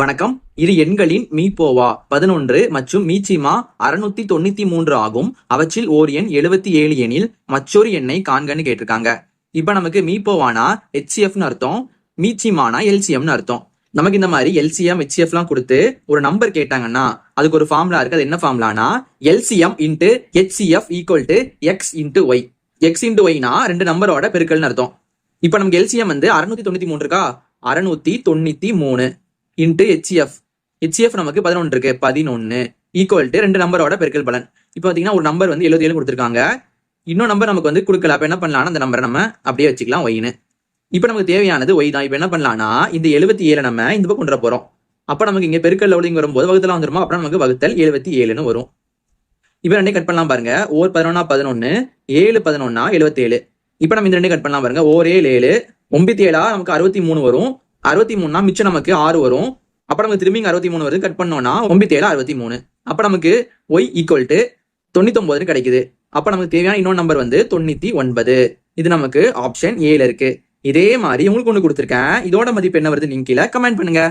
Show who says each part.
Speaker 1: வணக்கம். இரு எண்களின் மீப்போவா 11 மற்றும் மீச்சிமா 693 ஆகும். அவற்றில் ஓர் எண் 77 எனில் மற்றொரு எண்ணை காண்கன்னு கேட்டிருக்காங்க. இப்ப நமக்கு மீப்போவானா HCFன்னு அர்த்தம், மீச்சிமானா LCMன்னு அர்த்தம். நமக்கு இந்த மாதிரி LCM HCF எல்லாம் கொடுத்து ஒரு நம்பர் கேட்டாங்கன்னா அதுக்கு ஒரு ஃபார்முலா இருக்கு. அது என்ன ஃபார்முலானா LCM into HCF equal to X into Y. X into Yனா ரெண்டு நம்பரோட பெருக்கல்னு அர்த்தம். இப்ப நமக்கு LCM வந்து 693 இருக்கா, 693 இன்ட்டு HCF நமக்கு 11 இருக்கு, 11 ஈக்குவல் டு ரெண்டு நம்பரோட பெருக்கல் பலன். இப்போ பாத்தீங்கன்னா ஒரு நம்பர் வந்து 77 கொடுத்துருக்காங்க, இன்னொரு நம்பர் நமக்கு வந்து கொடுக்கல. அப்ப என்ன பண்ணலாம்னா அந்த நம்பரை நம்ம அப்படியே வச்சுக்கலாம் ஒய்னு. இப்போ நமக்கு தேவையானது ஒய் தான். இப்போ என்ன பண்ணலாம்னா இந்த 77 நம்ம இந்த பக்கம் கொண்டு வர போறோம். அப்ப நமக்கு இங்க பெருக்கல் லோடிங் வரும்போது வகுத்தலாம் வந்துருமா, அப்புறம் நமக்கு வகுத்தல் 77ன்னு வரும். இப்போ ரெண்டே கட் பண்ணலாம் பாருங்க. ஓர் 11 11, 7 11 77. இப்போ நம்ம இந்த ரெண்டே கட் பண்ணலாம் பாருங்க. ஓர் 7 7, 9 7 நமக்கு 63 வரும். 63 மிச்சம் நமக்கு 6 வரும். அப்ப நமக்கு திரும்பி 63 வருது. கட் பண்ணோம்னா 9 7 63. அப்ப நமக்கு y ஈக்குவல் டு 99 கிடைக்குது. அப்ப நமக்கு தேவையான இன்னொரு நம்பர் வந்து 99. இது நமக்கு ஆப்ஷன் ஏல இருக்கு. இதே மாதிரி உங்களுக்கு ஒண்ணு கொடுத்துருக்கேன். இதோட மதிப்பு என்ன வருது நீங்க கீழே கமெண்ட் பண்ணுங்க.